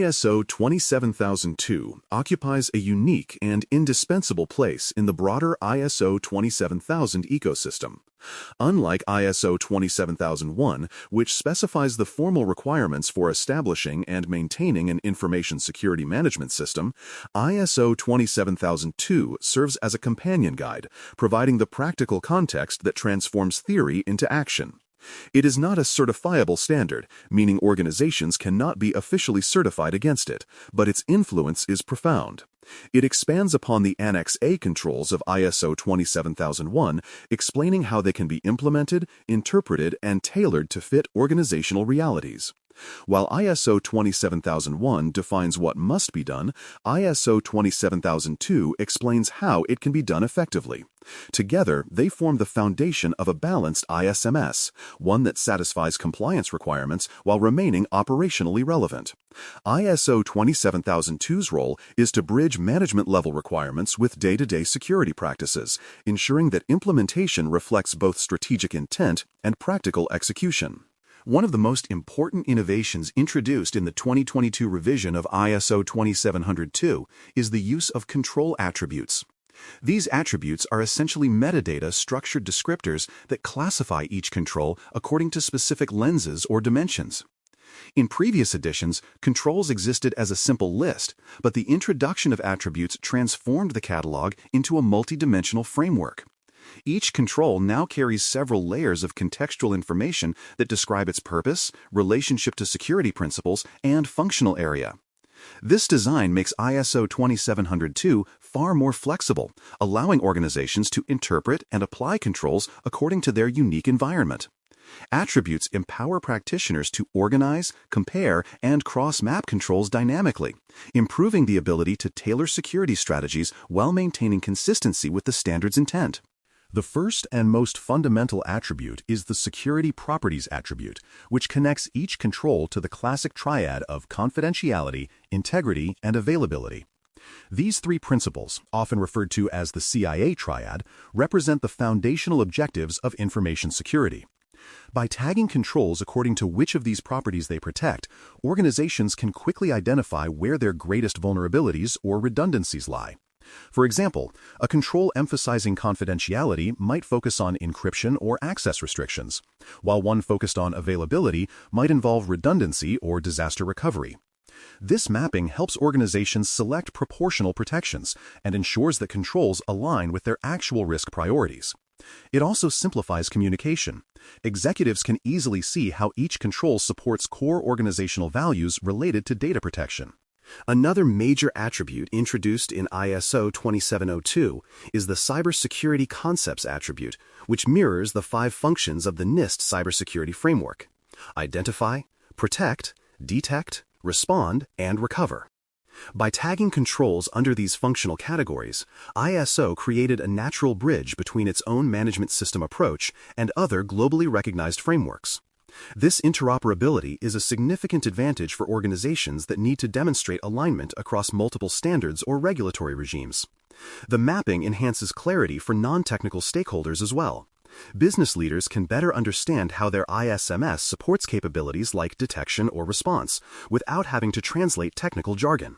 ISO 27002 occupies a unique and indispensable place in the broader ISO 27000 ecosystem. Unlike ISO 27001, which specifies the formal requirements for establishing and maintaining an information security management system, ISO 27002 serves as a companion guide, providing the practical context that transforms theory into action. It is not a certifiable standard, meaning organizations cannot be officially certified against it, but its influence is profound. It expands upon the Annex A controls of ISO 27001, explaining how they can be implemented, interpreted, and tailored to fit organizational realities. While ISO 27001 defines what must be done, ISO 27002 explains how it can be done effectively. Together, they form the foundation of a balanced ISMS, one that satisfies compliance requirements while remaining operationally relevant. ISO 27002's role is to bridge management-level requirements with day-to-day security practices, ensuring that implementation reflects both strategic intent and practical execution. One of the most important innovations introduced in the 2022 revision of ISO 27002 is the use of control attributes. These attributes are essentially metadata structured descriptors that classify each control according to specific lenses or dimensions. In previous editions, controls existed as a simple list, but the introduction of attributes transformed the catalog into a multidimensional framework. Each control now carries several layers of contextual information that describe its purpose, relationship to security principles, and functional area. This design makes ISO 27002 far more flexible, allowing organizations to interpret and apply controls according to their unique environment. Attributes empower practitioners to organize, compare, and cross-map controls dynamically, improving the ability to tailor security strategies while maintaining consistency with the standard's intent. The first and most fundamental attribute is the security properties attribute, which connects each control to the classic triad of confidentiality, integrity, and availability. These three principles, often referred to as the CIA triad, represent the foundational objectives of information security. By tagging controls according to which of these properties they protect, organizations can quickly identify where their greatest vulnerabilities or redundancies lie. For example, a control emphasizing confidentiality might focus on encryption or access restrictions, while one focused on availability might involve redundancy or disaster recovery. This mapping helps organizations select proportional protections and ensures that controls align with their actual risk priorities. It also simplifies communication. Executives can easily see how each control supports core organizational values related to data protection. Another major attribute introduced in ISO 27002 is the cybersecurity concepts attribute, which mirrors the 5 functions of the NIST cybersecurity framework: identify, protect, detect, respond, and recover. By tagging controls under these functional categories, ISO created a natural bridge between its own management system approach and other globally recognized frameworks. This interoperability is a significant advantage for organizations that need to demonstrate alignment across multiple standards or regulatory regimes. The mapping enhances clarity for non-technical stakeholders as well. Business leaders can better understand how their ISMS supports capabilities like detection or response, without having to translate technical jargon.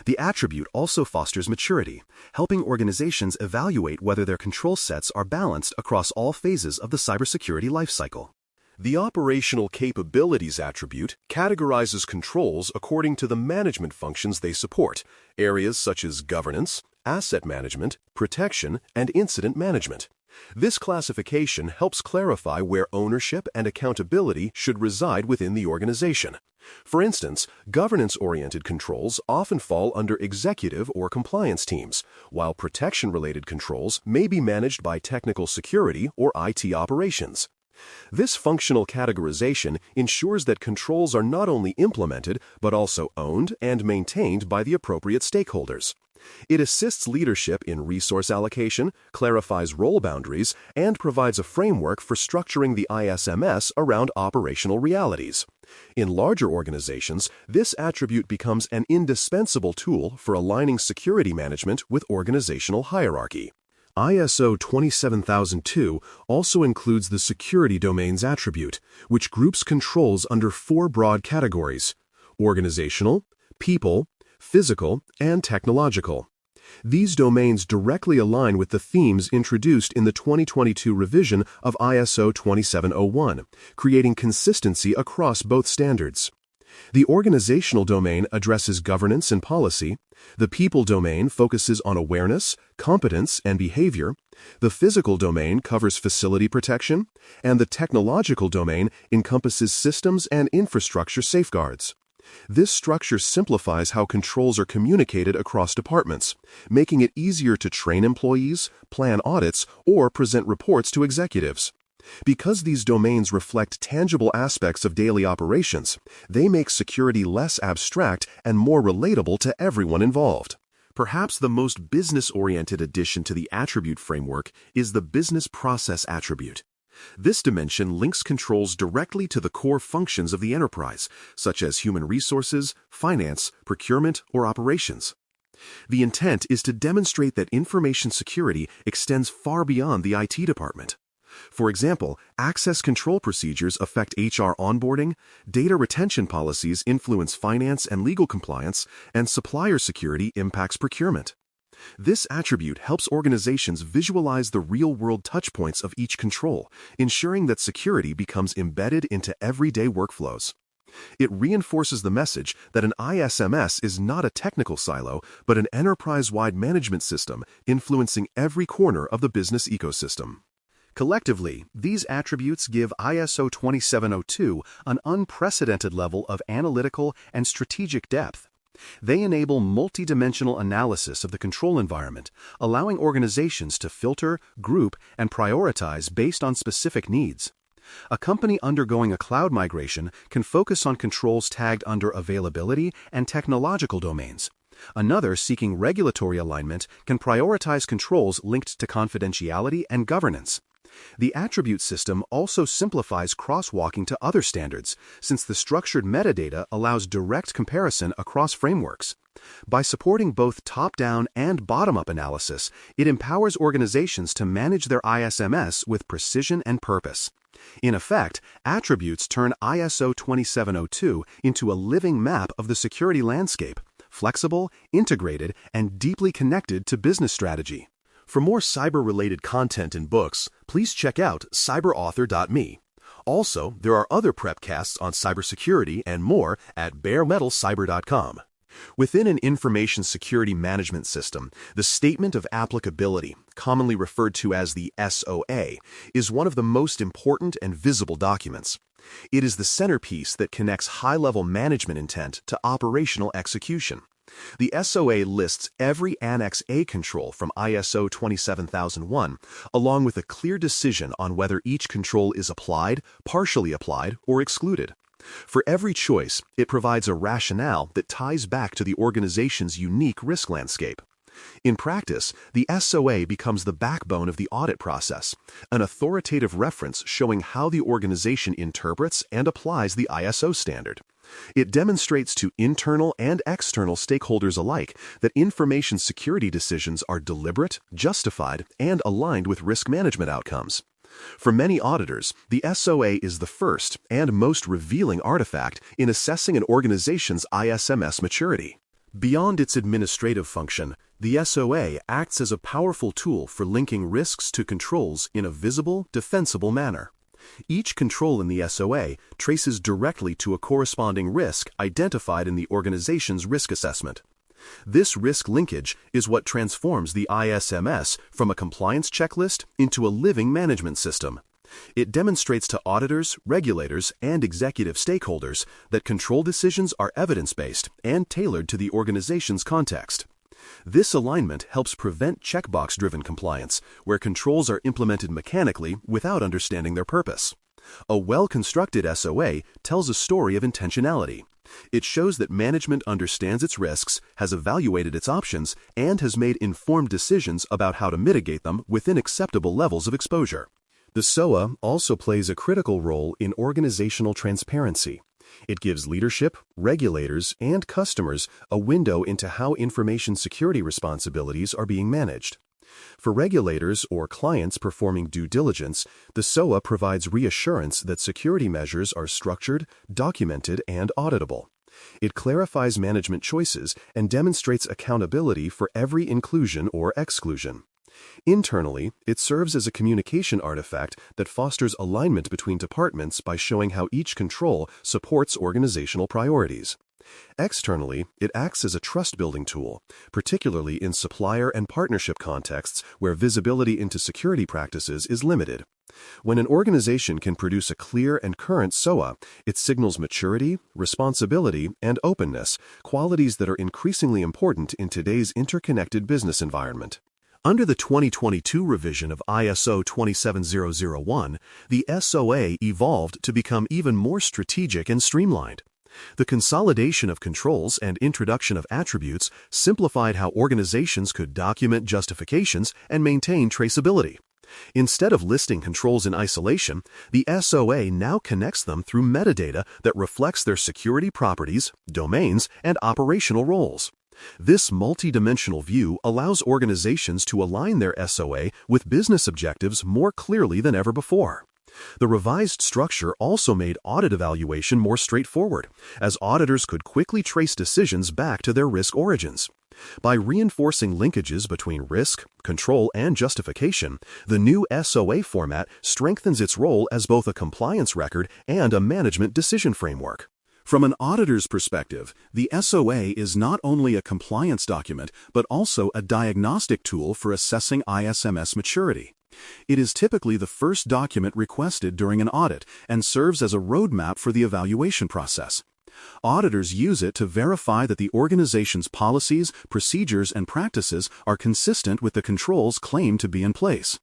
The attribute also fosters maturity, helping organizations evaluate whether their control sets are balanced across all phases of the cybersecurity lifecycle. The operational capabilities attribute categorizes controls according to the management functions they support, areas such as governance, asset management, protection, and incident management. This classification helps clarify where ownership and accountability should reside within the organization. For instance, governance-oriented controls often fall under executive or compliance teams, while protection-related controls may be managed by technical security or IT operations. This functional categorization ensures that controls are not only implemented but also owned and maintained by the appropriate stakeholders. It assists leadership in resource allocation, clarifies role boundaries, and provides a framework for structuring the ISMS around operational realities. In larger organizations, this attribute becomes an indispensable tool for aligning security management with organizational hierarchy. ISO 27002 also includes the security domains attribute, which groups controls under 4 broad categories: organizational, people, physical, and technological. These domains directly align with the themes introduced in the 2022 revision of ISO 2701, creating consistency across both standards. The organizational domain addresses governance and policy, the people domain focuses on awareness, competence, and behavior, the physical domain covers facility protection, and the technological domain encompasses systems and infrastructure safeguards. This structure simplifies how controls are communicated across departments, making it easier to train employees, plan audits, or present reports to executives. Because these domains reflect tangible aspects of daily operations, they make security less abstract and more relatable to everyone involved. Perhaps the most business-oriented addition to the attribute framework is the business process attribute. This dimension links controls directly to the core functions of the enterprise, such as human resources, finance, procurement, or operations. The intent is to demonstrate that information security extends far beyond the IT department. For example, access control procedures affect HR onboarding, data retention policies influence finance and legal compliance, and supplier security impacts procurement. This attribute helps organizations visualize the real-world touchpoints of each control, ensuring that security becomes embedded into everyday workflows. It reinforces the message that an ISMS is not a technical silo, but an enterprise-wide management system influencing every corner of the business ecosystem. Collectively, these attributes give ISO 2702 an unprecedented level of analytical and strategic depth. They enable multidimensional analysis of the control environment, allowing organizations to filter, group, and prioritize based on specific needs. A company undergoing a cloud migration can focus on controls tagged under availability and technological domains. Another seeking regulatory alignment can prioritize controls linked to confidentiality and governance. The attribute system also simplifies crosswalking to other standards, since the structured metadata allows direct comparison across frameworks. By supporting both top-down and bottom-up analysis, it empowers organizations to manage their ISMS with precision and purpose. In effect, attributes turn ISO 2702 into a living map of the security landscape, flexible, integrated, and deeply connected to business strategy. For more cyber-related content and books, please check out cyberauthor.me. Also, there are other prepcasts on cybersecurity and more at baremetalcyber.com. Within an information security management system, the Statement of Applicability, commonly referred to as the SoA, is one of the most important and visible documents. It is the centerpiece that connects high-level management intent to operational execution. The SoA lists every Annex A control from ISO 27001, along with a clear decision on whether each control is applied, partially applied, or excluded. For every choice, it provides a rationale that ties back to the organization's unique risk landscape. In practice, the SoA becomes the backbone of the audit process, an authoritative reference showing how the organization interprets and applies the ISO standard. It demonstrates to internal and external stakeholders alike that information security decisions are deliberate, justified, and aligned with risk management outcomes. For many auditors, the SoA is the first and most revealing artifact in assessing an organization's ISMS maturity. Beyond its administrative function, the SoA acts as a powerful tool for linking risks to controls in a visible, defensible manner. Each control in the SoA traces directly to a corresponding risk identified in the organization's risk assessment. This risk linkage is what transforms the ISMS from a compliance checklist into a living management system. It demonstrates to auditors, regulators, and executive stakeholders that control decisions are evidence-based and tailored to the organization's context. This alignment helps prevent checkbox-driven compliance, where controls are implemented mechanically without understanding their purpose. A well-constructed SoA tells a story of intentionality. It shows that management understands its risks, has evaluated its options, and has made informed decisions about how to mitigate them within acceptable levels of exposure. The SoA also plays a critical role in organizational transparency. It gives leadership, regulators, and customers a window into how information security responsibilities are being managed. For regulators or clients performing due diligence, the SoA provides reassurance that security measures are structured, documented, and auditable. It clarifies management choices and demonstrates accountability for every inclusion or exclusion. Internally, it serves as a communication artifact that fosters alignment between departments by showing how each control supports organizational priorities. Externally, it acts as a trust-building tool, particularly in supplier and partnership contexts where visibility into security practices is limited. When an organization can produce a clear and current SoA, it signals maturity, responsibility, and openness, qualities that are increasingly important in today's interconnected business environment. Under the 2022 revision of ISO 27001, the SoA evolved to become even more strategic and streamlined. The consolidation of controls and introduction of attributes simplified how organizations could document justifications and maintain traceability. Instead of listing controls in isolation, the SoA now connects them through metadata that reflects their security properties, domains, and operational roles. This multidimensional view allows organizations to align their SoA with business objectives more clearly than ever before. The revised structure also made audit evaluation more straightforward, as auditors could quickly trace decisions back to their risk origins. By reinforcing linkages between risk, control, and justification, the new SoA format strengthens its role as both a compliance record and a management decision framework. From an auditor's perspective, the SoA is not only a compliance document, but also a diagnostic tool for assessing ISMS maturity. It is typically the first document requested during an audit and serves as a roadmap for the evaluation process. Auditors use it to verify that the organization's policies, procedures, and practices are consistent with the controls claimed to be in place.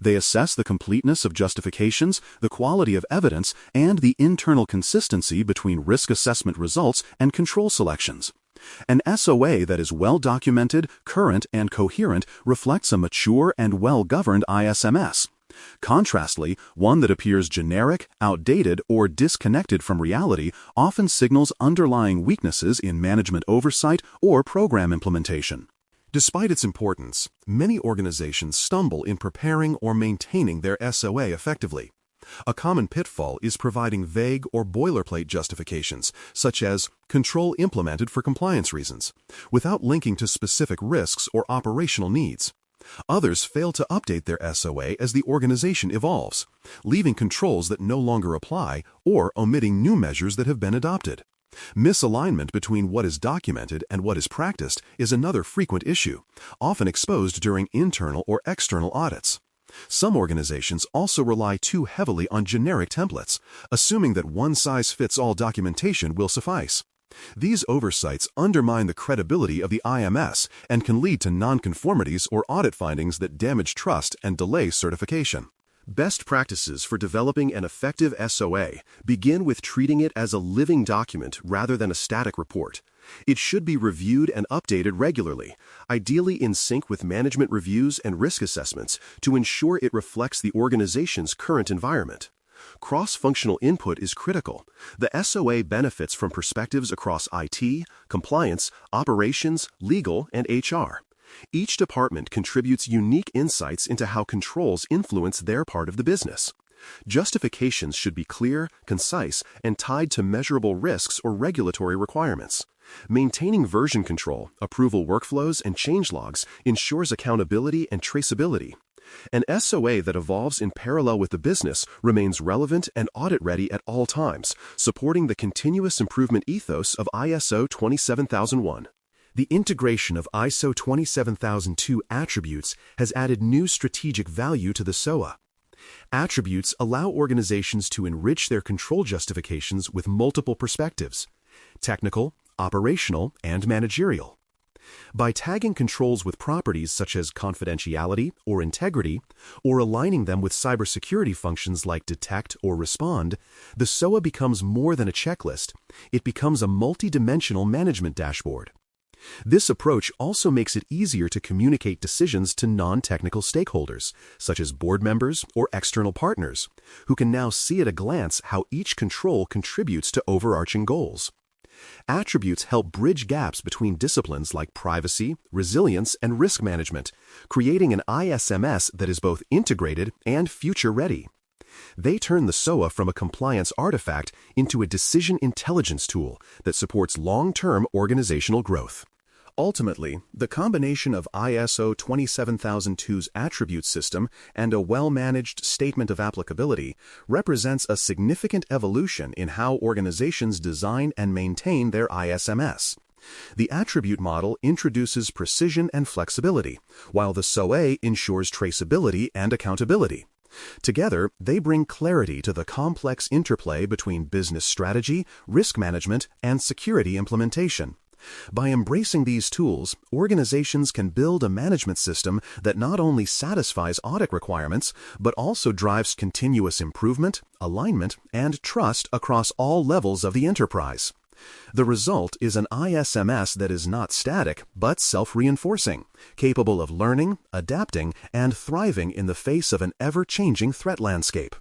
They assess the completeness of justifications, the quality of evidence, and the internal consistency between risk assessment results and control selections. An SoA that is well documented, current, and coherent reflects a mature and well-governed ISMS. Contrastly, one that appears generic, outdated, or disconnected from reality often signals underlying weaknesses in management oversight or program implementation. Despite its importance, many organizations stumble in preparing or maintaining their SoA effectively. A common pitfall is providing vague or boilerplate justifications, such as control implemented for compliance reasons, without linking to specific risks or operational needs. Others fail to update their SoA as the organization evolves, leaving controls that no longer apply or omitting new measures that have been adopted. Misalignment between what is documented and what is practiced is another frequent issue, often exposed during internal or external audits. Some organizations also rely too heavily on generic templates, assuming that one-size-fits-all documentation will suffice. These oversights undermine the credibility of the IMS and can lead to nonconformities or audit findings that damage trust and delay certification. Best practices for developing an effective SoA begin with treating it as a living document rather than a static report. It should be reviewed and updated regularly, ideally in sync with management reviews and risk assessments to ensure it reflects the organization's current environment. Cross-functional input is critical. The SoA benefits from perspectives across IT, compliance, operations, legal, and HR. Each department contributes unique insights into how controls influence their part of the business. Justifications should be clear, concise, and tied to measurable risks or regulatory requirements. Maintaining version control, approval workflows, and change logs ensures accountability and traceability. An SoA that evolves in parallel with the business remains relevant and audit-ready at all times, supporting the continuous improvement ethos of ISO 27001. The integration of ISO 27002 attributes has added new strategic value to the SoA. Attributes allow organizations to enrich their control justifications with multiple perspectives: technical, operational, and managerial. By tagging controls with properties such as confidentiality or integrity, or aligning them with cybersecurity functions like detect or respond, the SoA becomes more than a checklist. It becomes a multidimensional management dashboard. This approach also makes it easier to communicate decisions to non-technical stakeholders, such as board members or external partners, who can now see at a glance how each control contributes to overarching goals. Attributes help bridge gaps between disciplines like privacy, resilience, and risk management, creating an ISMS that is both integrated and future-ready. They turn the SoA from a compliance artifact into a decision intelligence tool that supports long-term organizational growth. Ultimately, the combination of ISO 27002's attribute system and a well-managed Statement of Applicability represents a significant evolution in how organizations design and maintain their ISMS. The attribute model introduces precision and flexibility, while the SoA ensures traceability and accountability. Together, they bring clarity to the complex interplay between business strategy, risk management, and security implementation. By embracing these tools, organizations can build a management system that not only satisfies audit requirements, but also drives continuous improvement, alignment, and trust across all levels of the enterprise. The result is an ISMS that is not static, but self-reinforcing, capable of learning, adapting, and thriving in the face of an ever-changing threat landscape.